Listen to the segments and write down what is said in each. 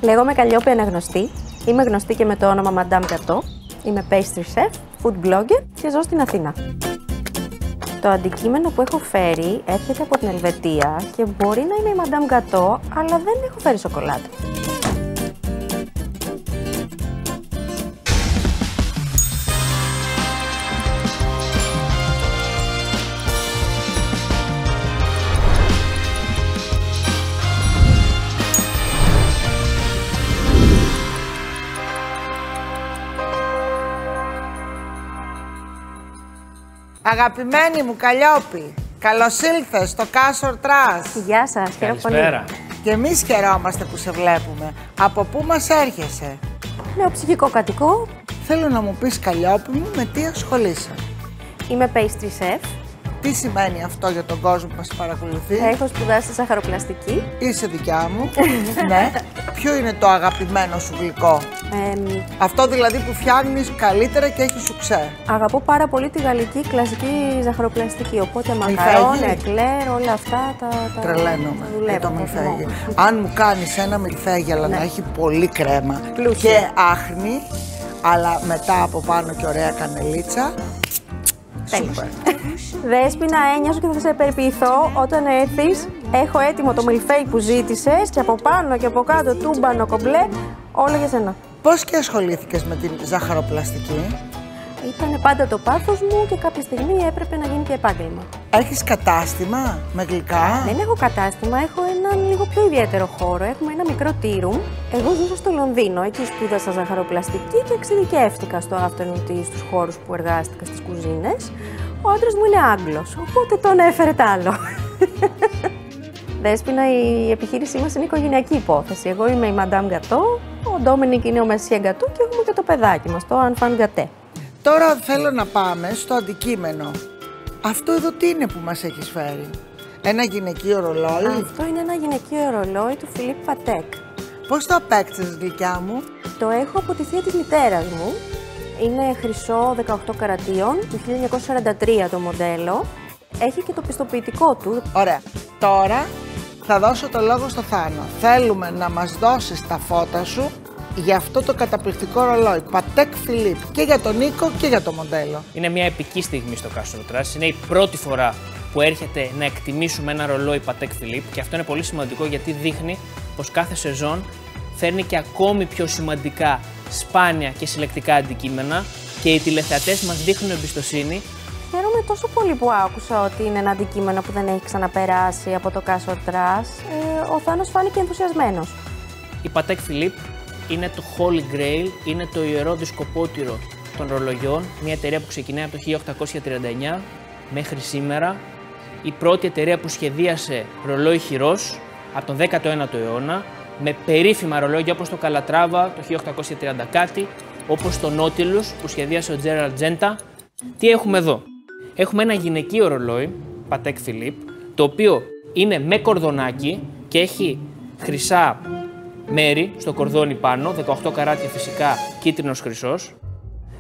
Λέγομαι Καλλιόπη Αναγνωστή. Είμαι γνωστή και με το όνομα Madame Gâteau. Είμαι pastry chef, food blogger και ζω στην Αθήνα. Το αντικείμενο που έχω φέρει έρχεται από την Ελβετία και μπορεί να είναι η Madame Gâteau, αλλά δεν έχω φέρει σοκολάτα. Αγαπημένη μου Καλλιόπη, καλώς ήλθες στο Castor Trust. Γεια σας, χαίρομαι πολύ. Και εμείς χαιρόμαστε που σε βλέπουμε. Από πού μας έρχεσαι? Νεοψυχικό κατοικό. Θέλω να μου πεις, Καλλιόπη μου, με τι ασχολείσαι? Είμαι pastry chef. Τι σημαίνει αυτό για τον κόσμο που μας παρακολουθεί? Έχω σπουδάσει ζαχαροπλαστική. Είσαι δικιά μου. Ναι. Ποιο είναι το αγαπημένο σου γλυκό? Αυτό δηλαδή που φτιάχνεις καλύτερα και έχει σουξέ. Αγαπώ πάρα πολύ τη γαλλική κλασική ζαχαροπλαστική. Οπότε μακαρόνι, εκλέρ, όλα αυτά τα τρελαίνομαι για το μιλφέγγι. Αν μου κάνεις ένα μιλφέγγι αλλά να έχει πολύ κρέμα και άχνη, αλλά μετά από πάνω και ωραία κανελίτσα. Σούπερ. Δέσποινα, έννοια σου και θα σε περιποιηθώ όταν έρθεις. Έχω έτοιμο το μιλφέι που ζήτησες και από πάνω και από κάτω τούμπανο κομπλέ, όλα για σένα. Πώς και ασχολήθηκες με την ζαχαροπλαστική? Ήταν πάντα το πάθος μου και κάποια στιγμή έπρεπε να γίνει και επάγγελμα. Έχεις κατάστημα με γλυκά? Δεν έχω κατάστημα, έχω έναν λίγο πιο ιδιαίτερο χώρο. Έχουμε ένα μικρό tea room. Εγώ ζούσα στο Λονδίνο, εκεί σπούδασα ζαχαροπλαστική και εξειδικεύτηκα στο afternoon tea, στους χώρους που εργάστηκα στις κουζίνες. Ο άντρας μου είναι Άγγλος, οπότε τον έφερε τ' άλλο. Δέσποινα, η επιχείρησή μας είναι οικογενειακή υπόθεση. Εγώ είμαι η Madame Gâteau, ο Ντόμινικ είναι ο Monsieur Gâteau και έχουμε και το παιδάκι μας, το Enfant Gâté. Τώρα θέλω να πάμε στο αντικείμενο. Αυτό εδώ τι είναι που μας έχεις φέρει? Ένα γυναικείο ρολόι? Αυτό είναι ένα γυναικείο ρολόι του Philippe Patek. Πώς το απέκτησες, γλυκιά μου? Το έχω από τη θεία της μητέρας μου. Είναι χρυσό 18 καρατίων, του 1943 το μοντέλο. Έχει και το πιστοποιητικό του. Ωραία. Τώρα θα δώσω το λόγο στο Θάνο. Θέλουμε να μας δώσεις τα φώτα σου για αυτό το καταπληκτικό ρολόι. Patek Philippe, και για τον Νίκο και για το μοντέλο. Είναι μια επική στιγμή στο Castor Trust. Είναι η πρώτη φορά που έρχεται να εκτιμήσουμε ένα ρολόι Patek Philippe και αυτό είναι πολύ σημαντικό γιατί δείχνει πως κάθε σεζόν φέρνει και ακόμη πιο σημαντικά, σπάνια και συλλεκτικά αντικείμενα και οι τηλεθεατές μας δείχνουν εμπιστοσύνη. Χαίρομαι τόσο πολύ που άκουσα ότι είναι ένα αντικείμενο που δεν έχει ξαναπεράσει από το Castor Trust. Ο Θάνος φάνηκε ενθουσιασμένος. Η Patek Philippe είναι το Holy Grail, είναι το ιερό δισκοπότηρο των ρολογιών, μια εταιρεία που ξεκινάει από το 1839 μέχρι σήμερα. Η πρώτη εταιρεία που σχεδίασε ρολόι χειρός από τον 19ο αιώνα, με περίφημα ρολόγια όπως το Calatrava το 1830 κάτι, όπως το Nautilus που σχεδίασε ο Gerald Genta. Τι έχουμε εδώ? Έχουμε ένα γυναικείο ρολόι, Patek Philippe, το οποίο είναι με κορδονάκι και έχει χρυσά μέρη στο κορδόνι πάνω, 18 καράτια φυσικά, κίτρινος χρυσός.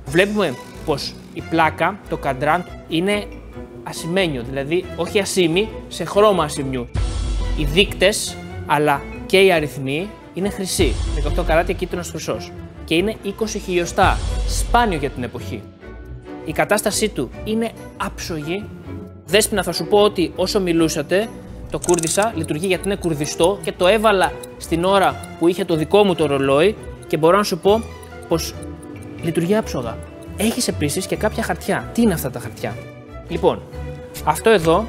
Βλέπουμε πως η πλάκα, το καντράν, είναι ασημένιο, δηλαδή όχι ασήμι, σε χρώμα ασημιού. Οι δείκτες, αλλά και οι αριθμοί είναι χρυσοί, 18 καράτια κίτρινος χρυσός και είναι 20 χιλιοστά, σπάνιο για την εποχή. Η κατάστασή του είναι άψογη. Δέσποινα, θα σου πω ότι όσο μιλούσατε, το κούρδισα, λειτουργεί γιατί είναι κουρδιστό και το έβαλα στην ώρα που είχε το δικό μου το ρολόι και μπορώ να σου πω πως λειτουργεί άψογα. Έχεις επίσης και κάποια χαρτιά. Τι είναι αυτά τα χαρτιά? Λοιπόν, αυτό εδώ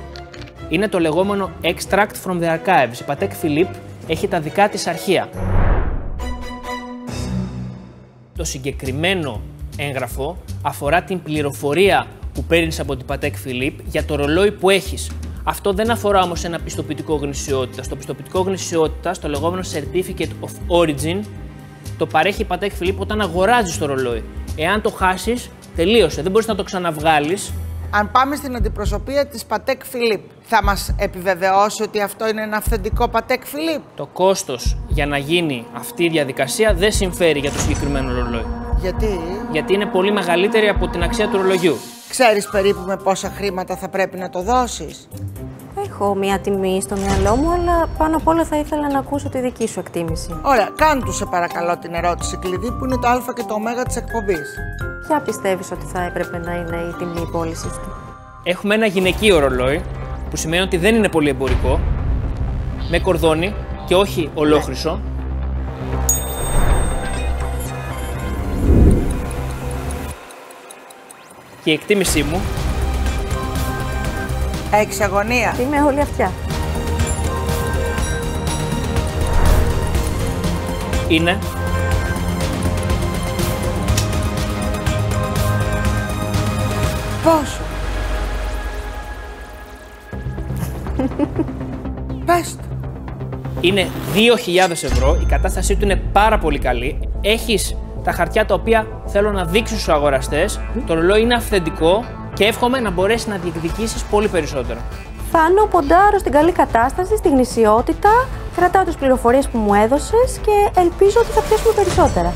είναι το λεγόμενο Extract from the Archives. Η Patek Philippe έχει τα δικά της αρχεία. Το συγκεκριμένο έγγραφο αφορά την πληροφορία που παίρνεις από την Patek Philippe για το ρολόι που έχεις. Αυτό δεν αφορά όμως ένα πιστοποιητικό γνησιότητας. Το πιστοποιητικό γνησιότητας, το λεγόμενο Certificate of Origin, το παρέχει η Patek Philippe όταν αγοράζεις το ρολόι. Εάν το χάσεις, τελείωσε, δεν μπορείς να το ξαναβγάλεις. Αν πάμε στην αντιπροσωπεία της Patek Philippe, θα μας επιβεβαιώσει ότι αυτό είναι ένα αυθεντικό Patek Philippe? Το κόστος για να γίνει αυτή η διαδικασία δεν συμφέρει για το συγκεκριμένο ρολόι. Γιατί? Γιατί είναι πολύ μεγαλύτερη από την αξία του ρολογιού. Ξέρεις περίπου με πόσα χρήματα θα πρέπει να το δώσεις? έχω μία τιμή στο μυαλό μου, αλλά πάνω απ' όλα θα ήθελα να ακούσω τη δική σου εκτίμηση. Ωραία, κάνε του σε παρακαλώ την ερώτηση κλειδί που είναι το α και το ω της εκπομπής. Ποια πιστεύεις ότι θα έπρεπε να είναι η τιμή πώλησης του? Έχουμε ένα γυναικείο ρολόι, που σημαίνει ότι δεν είναι πολύ εμπορικό, με κορδόνι και όχι ολόχρυσο. Και η εκτίμησή μου... Έχεις αγωνία. Είμαι όλη αυτιά. Είναι... Πόσο? Πες το. Είναι 2.000 ευρώ, η κατάστασή του είναι πάρα πολύ καλή. Έχεις τα χαρτιά τα οποία θέλω να δείξω στους αγοραστές. Το ρολόι είναι αυθεντικό και εύχομαι να μπορέσεις να διεκδικήσεις πολύ περισσότερο. Θάνο, ποντάρω στην καλή κατάσταση, στη γνησιότητα, κρατάω τις πληροφορίες που μου έδωσες και ελπίζω ότι θα πιάσουμε περισσότερα.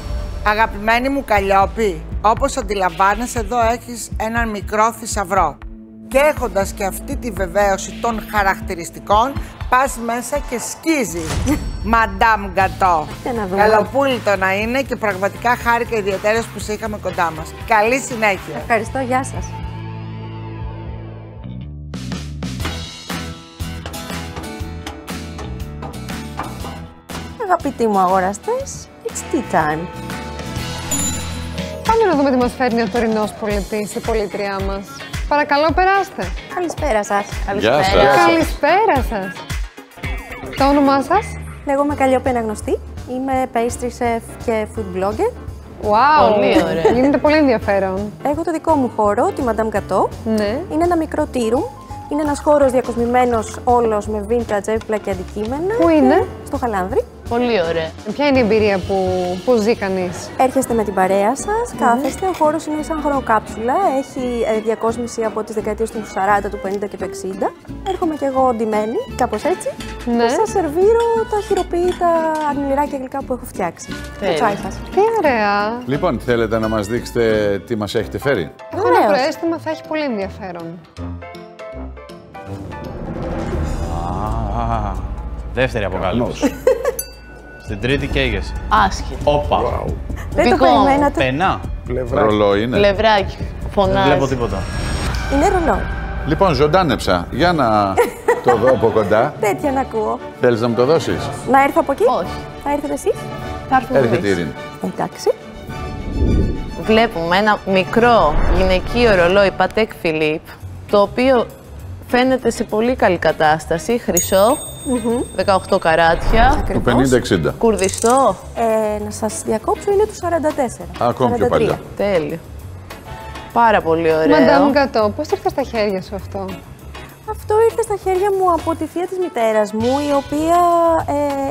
Αγαπημένη μου Καλλιόπη, όπως αντιλαμβάνεσαι εδώ έχεις έναν μικρό θησαυρό. Και έχοντας και αυτή τη βεβαίωση των χαρακτηριστικών, πας μέσα και σκίζεις. Madame Gâteau. Καλοπούλητο να είναι και πραγματικά χάρηκα ιδιαίτερα που σε είχαμε κοντά μας. Καλή συνέχεια. Ευχαριστώ, γεια σας. Αγαπητοί μου αγοραστές, it's tea time. Πάμε να δούμε τι μας φέρνει ο τωρινός πολιτής, η πολίτριά μας. Παρακαλώ, περάστε. Καλησπέρα σας. Γεια σας. Καλησπέρα σας. Το όνομά σας? Λέγομαι Καλλιόπη Αναγνωστή. Είμαι pastry chef και food blogger. Wow, πολύ ωραία. Γίνεται πολύ ενδιαφέρον. Έχω το δικό μου χώρο, τη Madame Gâteau. Ναι. Είναι ένα μικρό tea room. Είναι ένας χώρος διακοσμημένος όλος με vintage έπιπλα και αντικείμενα. Πού είναι? Στο Χαλάνδρη. Πολύ ωραία. Ποια είναι η εμπειρία που ζει κανείς? Έρχεστε με την παρέα σας, κάθεστε. Ο χώρος είναι σαν χρονοκάψουλα. Έχει διακόσμηση από τις δεκαετίες του 40, του 50 και του 60. Έρχομαι κι εγώ ντυμένη, κάπως έτσι. Ναι. Και σας σερβίρω τα χειροποίητα αρνηρά και γλυκά που έχω φτιάξει. Το τσάι σας. Τι ωραία. Λοιπόν, θέλετε να μας δείξετε τι μας έχετε φέρει? Έχω ένα Βεβαίως. προαίσθημα θα έχει πολύ ενδιαφέρον. Δεύτερη αποκάλυψη. Στην τρίτη καίγεσαι. Άσχετο. Όπα. Δεν το Δικό μου. περιμένατε. Πενά. Ρολόι είναι. Πλευράκι. Δεν Φωνάζει. βλέπω τίποτα. Είναι ρολόι. Λοιπόν, ζωντάνεψα. Για να το δω από κοντά. Τέτοια να ακούω. Θέλεις να μου το δώσεις? Να έρθω από εκεί. Όχι. Θα έρθετε εσείς. Θα έρθουμε Έρχεται η εμείς. Ειρήνη. Εντάξει. Βλέπουμε ένα μικρό γυναικείο ρολόι Patek Philippe, το οποίο φαίνεται σε πολύ καλή κατάσταση. Χρυσό, 18 καράτια, Του 50-60. κουρδιστό. Να σας διακόψω, είναι του 44. Ακόμη πιο 43. παλιά. Τέλειο. Πάρα πολύ ωραίο. Madame Gâteau, πώς ήρθε στα χέρια σου αυτό? Αυτό ήρθε στα χέρια μου από τη θεία της μητέρας μου, η οποία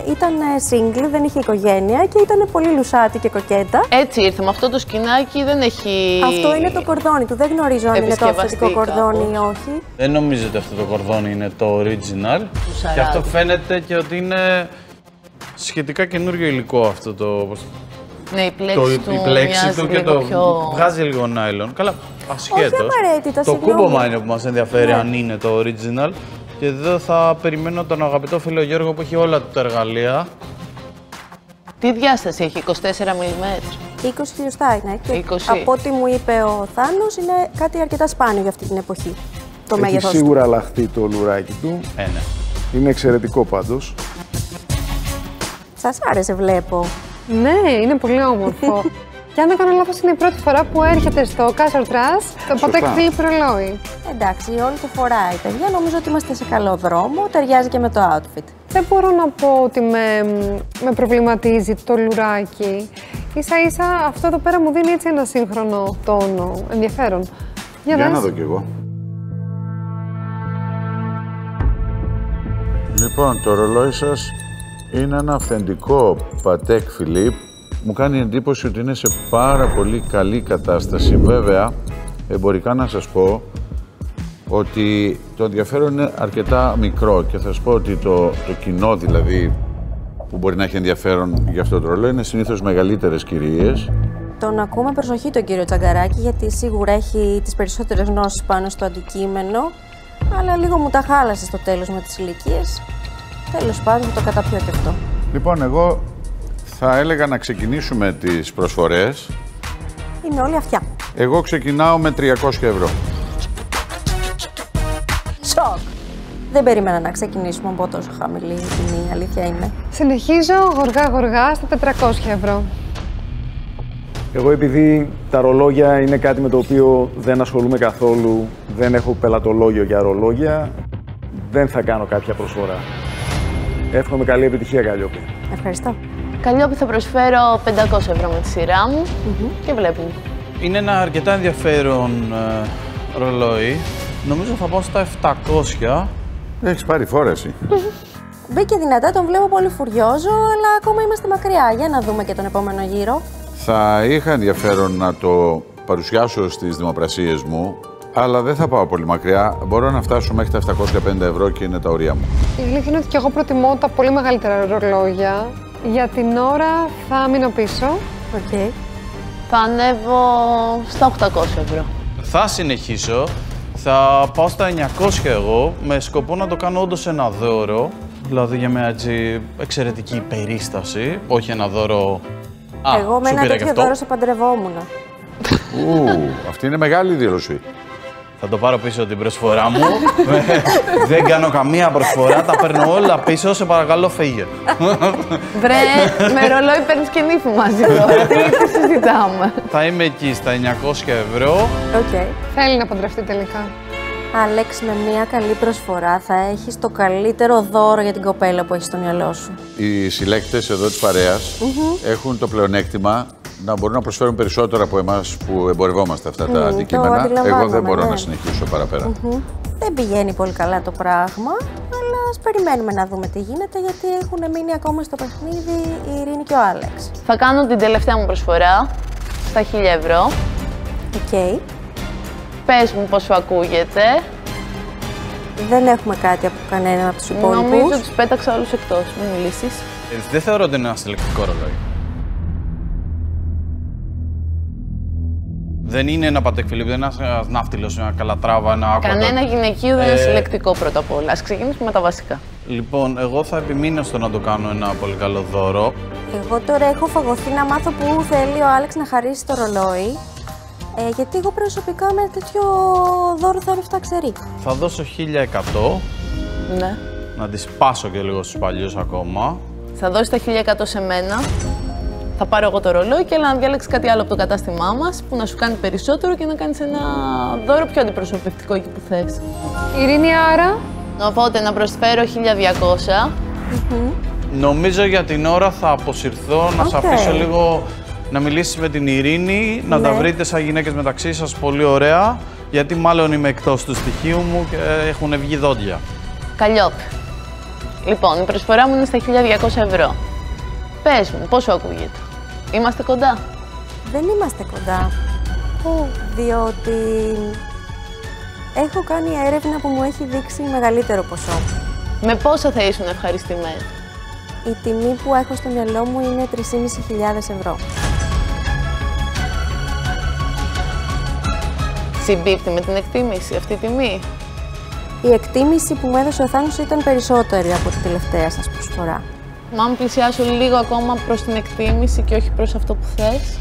ήταν single, δεν είχε οικογένεια και ήταν πολύ λουσάτη και κοκέτα. Έτσι ήρθε, με αυτό το σκηνάκι δεν έχει... Αυτό είναι το κορδόνι του, δεν γνωρίζω αν είναι το επισκευαστεί αυθεντικό κορδόνι ή κάπως. όχι. Δεν νομίζω ότι αυτό το κορδόνι είναι το original. Και αυτό φαίνεται και ότι είναι σχετικά καινούριο υλικό αυτό το... Ναι, η πλέξη του η πλέξη μοιάζει του και λίγο το πιο... βγάζει λίγο νάιλον. Καλά, ασχέτως. Όχι απαραίτητα, Το συγγνώμη. κούμπομα είναι που μας ενδιαφέρει Ναι. αν είναι το original. Και εδώ θα περιμένω τον αγαπητό φίλο Γιώργο που έχει όλα τα εργαλεία. Τι διάσταση έχει, 24 mm. 20 χιλιοστά είναι και 20. από ό,τι μου είπε ο Θάνος είναι κάτι αρκετά σπάνιο για αυτή την εποχή. Το Έχει μέγεθος του. σίγουρα αλλάχθει το λουράκι του. Ναι. Είναι εξαιρετικό πάντως. Σας άρεσε βλέπω. Ναι, είναι πολύ όμορφο. Και αν δεν κάνω λάθος, είναι η πρώτη φορά που έρχεται στο Castle Trust το Patek Σωστά. Philippe ρολόι. Εντάξει, όλο το φοράει παιδιά, νομίζω ότι είμαστε σε καλό δρόμο, ταιριάζει και με το outfit. Δεν μπορώ να πω ότι με προβληματίζει το λουράκι. Ίσα ίσα αυτό εδώ πέρα μου δίνει έτσι ένα σύγχρονο τόνο, ενδιαφέρον. Για δες. να δω κι εγώ. Λοιπόν, το ρολόι σας είναι ένα αυθεντικό Patek Philippe. Μου κάνει εντύπωση ότι είναι σε πάρα πολύ καλή κατάσταση. Βέβαια, εμπορικά να σας πω ότι το ενδιαφέρον είναι αρκετά μικρό και θα σας πω ότι το κοινό δηλαδή που μπορεί να έχει ενδιαφέρον για αυτό το ρολόι είναι συνήθως μεγαλύτερες κυρίες. Τον ακούμε προσοχή τον κύριο Τσαγκαράκη, γιατί σίγουρα έχει τις περισσότερες γνώσεις πάνω στο αντικείμενο. Αλλά λίγο μου τα χάλασε στο τέλος με τις ηλικίες. Τέλος πάντων, θα το καταπιώ και αυτό. Λοιπόν, εγώ θα έλεγα να ξεκινήσουμε τις προσφορές. Είναι όλη αυτιά. Εγώ ξεκινάω με 300 ευρώ. Σοκ! Δεν περίμενα να ξεκινήσουμε από τόσο χαμηλή τιμή, η αλήθεια είναι. Συνεχίζω γοργά-γοργά στα 400 ευρώ. Εγώ επειδή τα ρολόγια είναι κάτι με το οποίο δεν ασχολούμαι καθόλου, δεν έχω πελατολόγιο για ρολόγια, δεν θα κάνω κάποια προσφορά. Εύχομαι καλή επιτυχία, Καλλιόπη. Ευχαριστώ. Καλλιόπη, θα προσφέρω 500 ευρώ με τη σειρά μου και βλέπουμε. Είναι ένα αρκετά ενδιαφέρον ρολόι. Νομίζω θα πάω στα 700. Έχεις πάρει φόρεση. Μπήκε δυνατά, τον βλέπω πολύ φουριόζο, αλλά ακόμα είμαστε μακριά. Για να δούμε και τον επόμενο γύρο. Θα είχα ενδιαφέρον να το παρουσιάσω στις δημοπρασίες μου, αλλά δεν θα πάω πολύ μακριά. Μπορώ να φτάσω μέχρι τα 750 ευρώ και είναι τα ωριά μου. Η αλήθεια είναι ότι και εγώ προτιμώ τα πολύ μεγαλύτερα ρολόγια. Για την ώρα θα μείνω πίσω. Okay. Θα ανέβω στα 800 ευρώ. Θα συνεχίσω. Θα πάω στα 900 εγώ, με σκοπό να το κάνω όντως ένα δώρο. Δηλαδή για μια έτσι εξαιρετική περίσταση, όχι ένα δώρο... Εγώ με ένα τέτοιο δώρο σε παντρευόμουν. Αυτή είναι μεγάλη δήλωση. Θα το πάρω πίσω την προσφορά μου. Δεν κάνω καμία προσφορά, τα παίρνω όλα πίσω, σε παρακαλώ φύγε. Βρε, με ρολόι παίρνεις και νύφη μαζί τώρα, τι συζητάμε. Θα είμαι εκεί στα 900 ευρώ. Okay. Θέλει να παντρευτεί τελικά. Άλεξ, με μια καλή προσφορά θα έχεις το καλύτερο δώρο για την κοπέλα που έχεις στο μυαλό σου. Οι συλλέκτες εδώ της παρέας έχουν το πλεονέκτημα να μπορούν να προσφέρουν περισσότερο από εμάς που εμπορευόμαστε αυτά τα αντικείμενα. Εγώ δεν μπορώ να συνεχίσω παραπέρα. Δεν πηγαίνει πολύ καλά το πράγμα, αλλά ας περιμένουμε να δούμε τι γίνεται, γιατί έχουν μείνει ακόμα στο παιχνίδι η Ειρήνη και ο Άλεξ. Θα κάνω την τελευταία μου προσφορά στα 1000 ευρώ. Οκ. Πες μου πώς σου ακούγεται. Δεν έχουμε κάτι από κανέναν από τους υπόλοιπους. Νομίζω τους πέταξα όλους εκτός, μην μιλήσεις. Δεν θεωρώ ότι είναι ένα συλλεκτικό ρολόι. Δεν είναι ένα Patek Philippe, δεν είναι ένας ναύτυλος, ένα καλατράβα, ένα άκουα. Κανένα γυναικείο δεν είναι συλλεκτικό πρώτα απ' όλα. Ας ξεκινήσουμε με τα βασικά. Λοιπόν, εγώ θα επιμείνω στο να το κάνω ένα πολύ καλό δώρο. Εγώ τώρα έχω φαγωθεί να μάθω πού θέλει ο Άλεξ να χαρίσει το ρολόι. Γιατί εγώ προσωπικά με τέτοιο δώρο θα έπεφτα ξερή. Θα δώσω 1100. Ναι. Να τις πάσω και λίγο στους παλιούς ακόμα. Θα δώσεις τα 1100 σε μένα. Θα πάρω εγώ το ρολόι και έλα να διάλεξεις κάτι άλλο από το κατάστημά μας που να σου κάνει περισσότερο και να κάνεις ένα δώρο πιο αντιπροσωπευτικό εκεί που θες. Ειρήνη, άρα. Οπότε να προσφέρω 1200. Νομίζω για την ώρα θα αποσυρθώ, να σε αφήσω λίγο να μιλήσεις με την Ειρήνη, να τα βρείτε σαν γυναίκες μεταξύ σας πολύ ωραία, γιατί μάλλον είμαι εκτός του στοιχείου μου και έχουν βγει δόντια. Καλλιόπη. Λοιπόν, η προσφορά μου είναι στα 1200 ευρώ. Πες μου, πώς σου ακούγεται. Είμαστε κοντά. Δεν είμαστε κοντά. Διότι έχω κάνει έρευνα που μου έχει δείξει μεγαλύτερο ποσό. Με πόσο θα ήσουν ευχαριστημένη. Η τιμή που έχω στο μυαλό μου είναι 3.500 ευρώ. Συμπίπτει με την εκτίμηση αυτή η τιμή. Η εκτίμηση που μου έδωσε ο Θάνος ήταν περισσότερη από την τελευταία σας προσφορά. Μα αν πλησιάσω λίγο ακόμα προς την εκτίμηση και όχι προς αυτό που θες.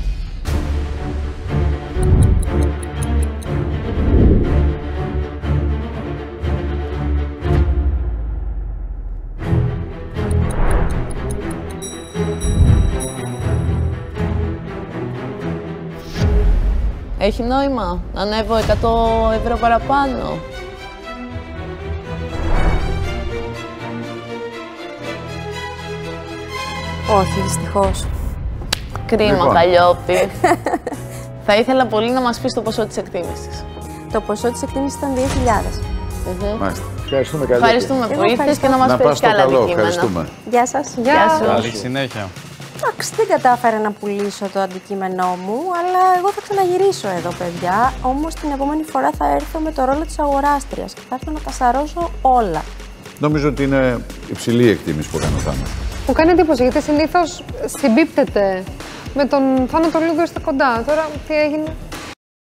Έχει νόημα να ανέβω 100 ευρώ παραπάνω. Όχι, δυστυχώς. Κρίμα, Λοιπόν. Καλλιόπη. Θα ήθελα πολύ να μας πεις το ποσό της εκτίμησης. Το ποσό της εκτίμησης ήταν 2.000. Μάλιστα. Ευχαριστούμε, Καλλιόπη. Ευχαριστούμε που ήρθες ευχαριστώ. και να μας Να φέρεις πας και στο άλλα καλό. αντικείμενα. Ευχαριστούμε. Γεια σας. Γεια σου. Καλή συνέχεια. Εντάξει, δεν κατάφερα να πουλήσω το αντικείμενό μου, αλλά εγώ θα ξαναγυρίσω εδώ, παιδιά. Όμως την επόμενη φορά θα έρθω με το ρόλο της αγοράστριας και θα έρθω να τα σαρώσω όλα. Νομίζω ότι είναι υψηλή η εκτίμηση που έκανε ο Θάνος. Μου κάνει εντύπωση γιατί συνήθως συμπίπτεται με τον Θάνο, το λίγο είστε κοντά. Τώρα τι έγινε.